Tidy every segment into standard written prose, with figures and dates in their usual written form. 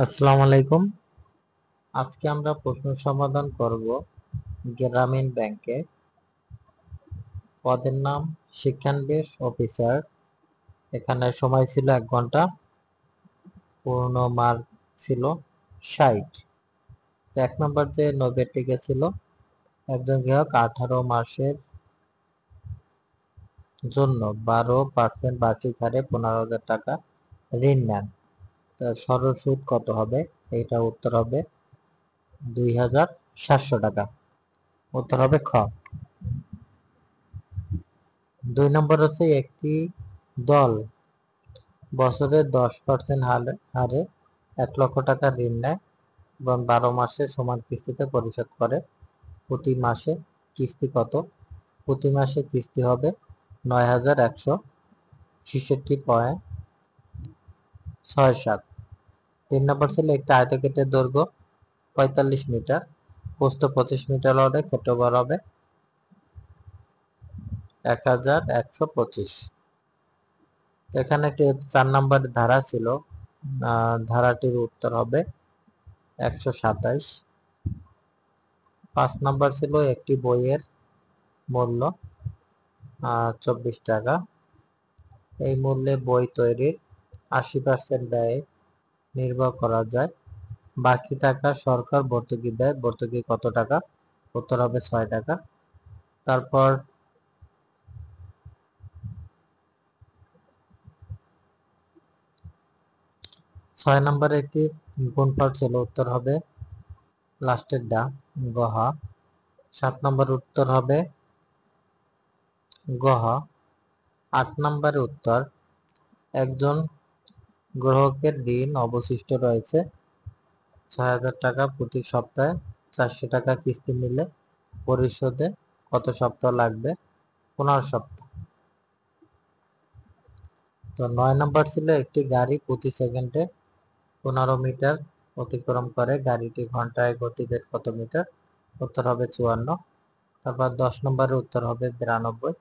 আসসালামু আলাইকুম। আজকে আমরা প্রশ্ন সমাধান করব গ্রামীণ ব্যাংকে। পদের নাম শিক্ষানবিশ অফিসার। এখানে সময় ছিল 1 ঘন্টা, পূর্ণ মার্ক ছিল 60। 1 নম্বর যে নৈবেটিক ছিল, একজন গ্রাহক 18 মাসের জন্য 12% বার্ষিক হারে 15,000 টাকা ঋণ নেন। সরল সুদ কত হবে? এটা উত্তর হবে 2,700 টাকা। উত্তর হবে খ। 2 নম্বর হচ্ছে একটি দল বছরে 10% হারে 1 লক্ষ টাকা ঋণ নেয় এবং 12 মাসে সমান কিস্তিতে পরিশোধ করে। প্রতি মাসে কিস্তি কত? প্রতি মাসে কিস্তি হবে 9,166.67। 3 নম্বর ছিল একটি আয়তক্ষেত্রের দৈর্ঘ্য 45 মিটার, প্রস্থ 25 মিটার হলে ক্ষেত্রফল হবে 1,125। এখানে 4 নম্বর ধারা ছিল, ধারাটির উত্তর হবে 127। 5 নম্বর ছিল একটি বইয়ের মূল্য 24 টাকা। এই মূল্যে বই তৈরির 80% ব্যয় নির্বাহ করা যায়। বাকি টাকা সরকার ভর্তুকি দেয়। ভর্তুকি কত টাকা? উত্তর হবে 6 টাকা। তারপর 6 নম্বরে একটি গুণফল ছিল, উত্তর হবে লাস্টের ডা গহ। 7 নম্বর উত্তর হবে গহ। 8 নম্বরে উত্তর, একজন গ্রাহকের ঋণ অবশিষ্ট রয়েছে 6,000 টাকা। প্রতি সপ্তাহে 400 টাকা কিস্তি নিলে পরিশোধে কত সপ্তাহ লাগবে? 15 সপ্তাহ। তো 9 নম্বর ছিল একটি গাড়ি প্রতি সেকেন্ডে 15 মিটার অতিক্রম করে। গাড়িটি ঘন্টায় গতিবেগ কত মিটার? উত্তর হবে 54। তারপর 10 নম্বরের উত্তর হবে 92।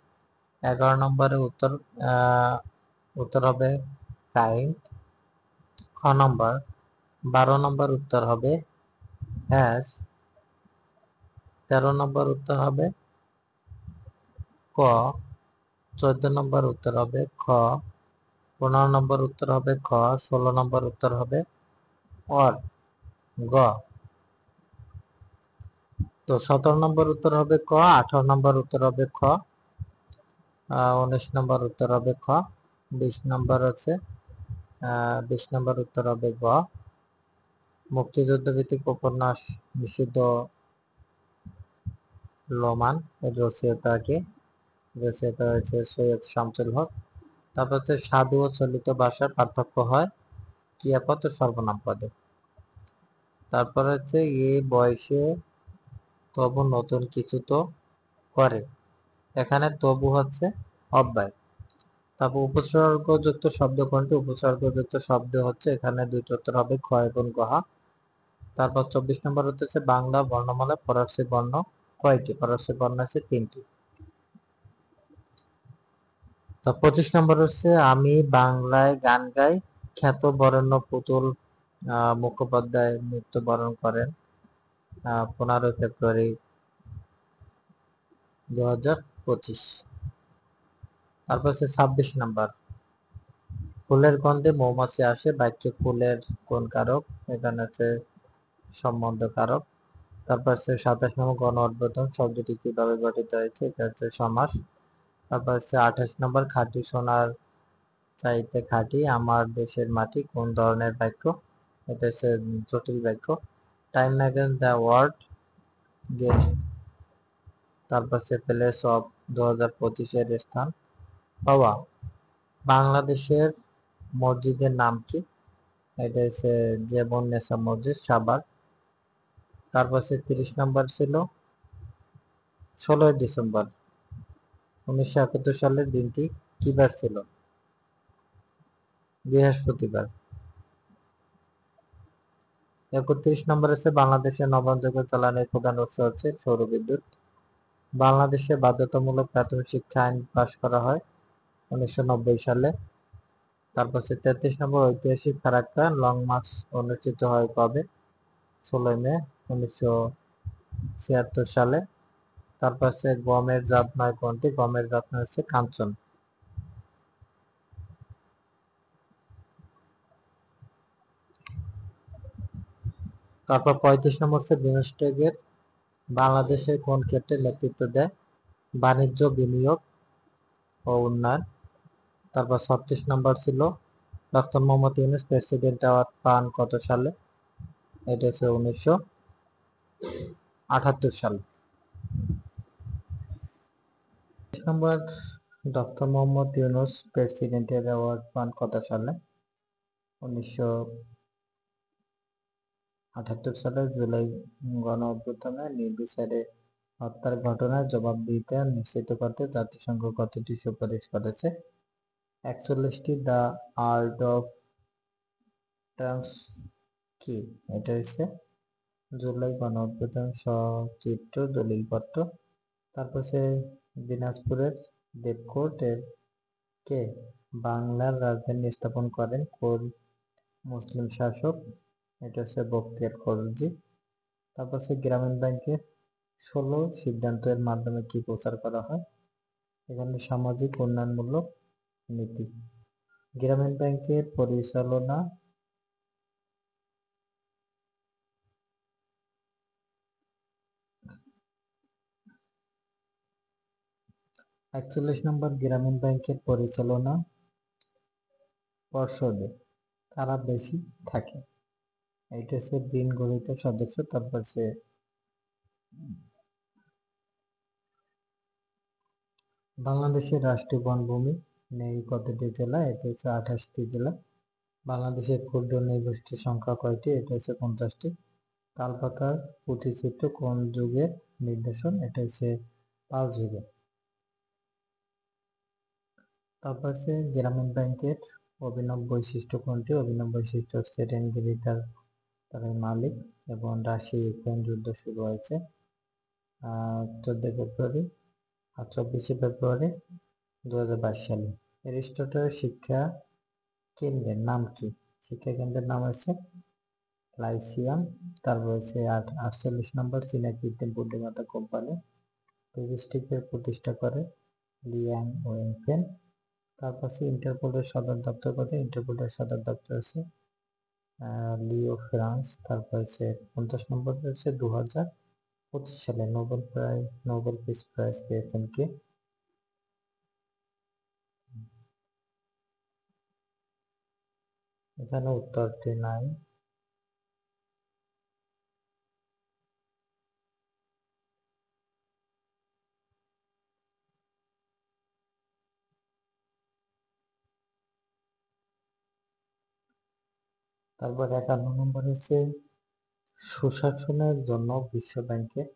11 নম্বরের উত্তর হবে কাইন্ড। খ নম্বর। 12 নম্বর উত্তর হবে হ্যাশ। 13 নম্বর উত্তর হবে ক। 14 নম্বর উত্তর হবে খ। 15 নম্বর উত্তর হবে খ। 16 নম্বর উত্তর হবে অর, গ। তো 17 নম্বর উত্তর হবে ক। 18 নম্বর উত্তর হবে খ। 19 নম্বর উত্তর হবে খ। 20 নম্বর আছে 20 নম্বর উত্তর হবে গ। মুক্তিযুদ্ধ ভিত্তিক উপন্যাস নিষিদ্ধ লোমান এর রচয়িতা হয়েছে সৈয়দ শামসুল হক। তারপর হচ্ছে সাধু ও চলিত ভাষার পার্থক্য হয় ক্রিয়াপদ ও সর্বনাম পদে। তারপর হচ্ছে এ বয়সে তবু নতুন কিছু তো করে, এখানে তবু হচ্ছে অব্যয়। তারপর উপসর্গযুক্ত শব্দ কোনটি? উপসর্গযুক্ত শব্দ হচ্ছে এখানে দুইটি উত্তর হবে খ এবং গহা। তারপর 24 নম্বর হচ্ছে বাংলা বর্ণমালায় ফরাসি বর্ণ কয়টি? ফরাসি বর্ণ আছে 3টি। তো 25 নম্বর হচ্ছে আমি বাংলায় গান গাই, খ্যাত বরেণ্য পুতুল মুখোপাধ্যায় মৃত্যুবরণ করেন 15 ফেব্রুয়ারি 2025। তারপর হচ্ছে 26 নম্বর, ফুলের গন্ধে মৌমাছি আসে, বাক্যে ফুলের কোন কারক? এখানে হচ্ছে সম্বন্ধ কারক। তারপর হচ্ছে 27 নম্বর, গণ উদ্বোধন শব্দটি কিভাবে গঠিত হয়েছে? এটা হচ্ছে সমাস। তারপর হচ্ছে 28 নম্বর, খাঁটি সোনার চাইতে খাঁটি আমার দেশের মাটি কোন ধরনের বাক্য? এটা হচ্ছে জটিল বাক্য। Time magazine the word gate. তারপর হচ্ছে প্লেস অফ 2025 এর স্থান পাওয়া। বাংলাদেশের মসজিদের নাম কি? এটা হচ্ছে জেবন-নেসা মসজিদ, সাভার। তারপর হচ্ছে 30 নম্বর ছিল 16 ডিসেম্বর 1971 সালের দিনটি কি বার ছিল? বৃহস্পতিবার। 31 নম্বর আছে বাংলাদেশের নবায়নযোগ্য জ্বালানির প্রধান উৎস হচ্ছে সৌরবিদ্যুৎ। বাংলাদেশে বাধ্যতামূলক প্রাথমিক শিক্ষা আইন পাস করা হয় 1990 সালে। তারপর হচ্ছে 33 নম্বর, ঐতিহাসিক ফারাক্কা লং মার্চ অনুষ্ঠিত হয় কবে? 16 মে 1976 সালে। তারপর হচ্ছে গমের জাত নয় কোনটি? গমের জাত নয় হচ্ছে কাঞ্চন। তারপর 35 নম্বর হচ্ছে বিমস্টেকের বাংলাদেশের কোন ক্ষেত্রে নেতৃত্ব দেয়? বাণিজ্য, বিনিয়োগ ও উন্নয়ন। তারপর 36 নম্বর ছিল doctor Mohammad Yunus president award পান কত সালে? এটা হচ্ছে 1978 সালে। 36 নম্বর, ডক্টর মোহাম্মদ ইউনূস প্রেসিডেন্টের অ্যাওয়ার্ড পান কত সালে? 1978 সালে জুলাই গণ অভ্যুত্থানে নির্বিচারে হত্যার ঘটনার জবাবদিহিতা নিশ্চিত করতে জাতিসংঘ কতটি সুপারিশ করেছে? 41টি। দ্য আর্ট অফ ট্রান্স কি? এটা হচ্ছে জুলাই গণ অভ্যুত্থান সচিত্র দলিলপত্র। তারপর হচ্ছে দিনাজপুরের দেবকোট এর কে বাংলার রাজধানী স্থাপন করেন কোন মুসলিম শাসক? এটা হচ্ছে বখতিয়ার খলজি। তারপর হচ্ছে গ্রামীণ ব্যাংকের 16 সিদ্ধান্তের মাধ্যমে কি প্রচার করা হয়? এখানে সামাজিক উন্নয়নমূলক নীতি। গ্রামীণ ব্যাংকের পরিচালনা 41 নম্বর, গ্রামীণ ব্যাংকের পরিচালনা পর্ষদে কারা বেশি থাকে? এইটা হচ্ছে দিন গঠিত সদস্য। তারপর হচ্ছে বাংলাদেশের রাষ্ট্রীয় বনভূমি নেই কতটি জেলা? এটা হচ্ছে 28টি জেলা। বাংলাদেশের ক্ষুদ্র নৃগোষ্ঠীর সংখ্যা কয়টি? এটা হচ্ছে 50টি। তালপাতার পুঁথিচিত্র কোন যুগের নিদর্শন? এটা হচ্ছে পাল যুগের। তারপর হচ্ছে গ্রামীণ ব্যাংকের অভিনব বৈশিষ্ট্য কোনটি? অভিনব বৈশিষ্ট্য হচ্ছে ঋণগ্রহী তার মালিক এবং রাশি ইউক্রেন যুদ্ধ শুরু হয়েছে 14 ফেব্রুয়ারি আর 24 ফেব্রুয়ারি 2022 সালে। এরিস্টটলের শিক্ষা কেন্দ্রের নাম কি? শিক্ষা কেন্দ্রের নাম হচ্ছে লাইসিয়াম। তারপর হচ্ছে 48 নম্বর, চীনা কৃত্রিম বুদ্ধিমত্তা কোম্পানি প্রিভিস্টিকের প্রতিষ্ঠা করে লিয়াং ওয়েনফেন। তারপর হচ্ছে ইন্টারপোলের সদর দপ্তর কোথায়? ইন্টারপোলের সদর দপ্তর হচ্ছে লিও ফ্রান্স। তারপর হচ্ছে 50 নম্বর হচ্ছে 2025 সালে নোবেল পিস প্রাইজ পেয়েছেন কে? এখানে উত্তরটি নাই। তারপর 51 নম্বর হচ্ছে সুশাসনের জন্য বিশ্ব ব্যাংকের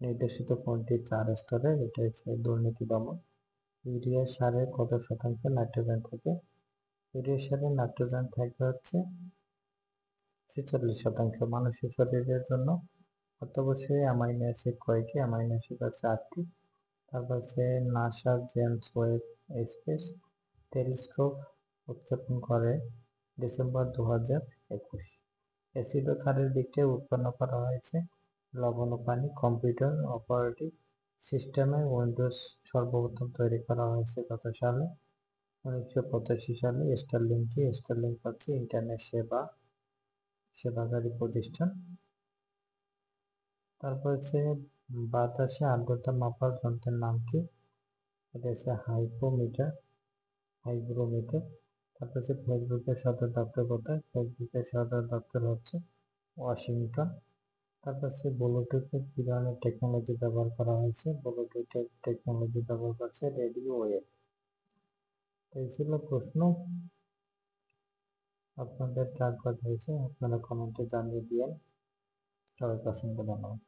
নির্দেশিত কোনটি 4 স্তরের? এটা হচ্ছে দুর্নীতি দমন। ইউরিয়া সারে কত শতাংশ নাইট্রোজেন থাকে? ইউরিয়া সারে নাইট্রোজেন থাকে হচ্ছে 46%। মানুষের শরীরের জন্য অত্যাবশ্যকীয় অ্যামাইনো অ্যাসিড কয়টি? অ্যামাইনো অ্যাসিড হচ্ছে 8টি। তারপর হচ্ছে NASA James Webb space telescope উৎক্ষেপণ করে ডিসেম্বর 2021। অ্যাসিড ও ক্ষারের বিক্রিয়া উৎপন্ন করা হয়েছে লবণ ও পানি। কম্পিউটার অপারেটিং সিস্টেমে উইন্ডোজ সর্বপ্রথম তৈরি করা হয়েছে কত সালে? 1985 সালে। স্টারলিংক কি? স্টারলিংক হচ্ছে ইন্টারনেট সেবাকারী প্রতিষ্ঠান। তারপর হচ্ছে বাতাসে আর্দ্রতা মাপার যন্ত্রের নাম কি? এটা হচ্ছে হাইগ্রোমিটার। তারপর হচ্ছে ফেসবুকের সদর দপ্তর কোথায়? ফেসবুকের সদর দপ্তর হচ্ছে ওয়াশিংটন। তারপর হচ্ছে ব্লুটুথে কি ধরনের টেকনোলজি ব্যবহার করা হয়েছে? ব্লুটুথের টেকনোলজি ব্যবহার করছে রেডিও ওয়েভ। এই ছিল প্রশ্ন। আপনাদের কার কাজ হয়েছে আপনারা কমেন্টে জানিয়ে দিয়েন। সবাই পছন্দ জানাবেন।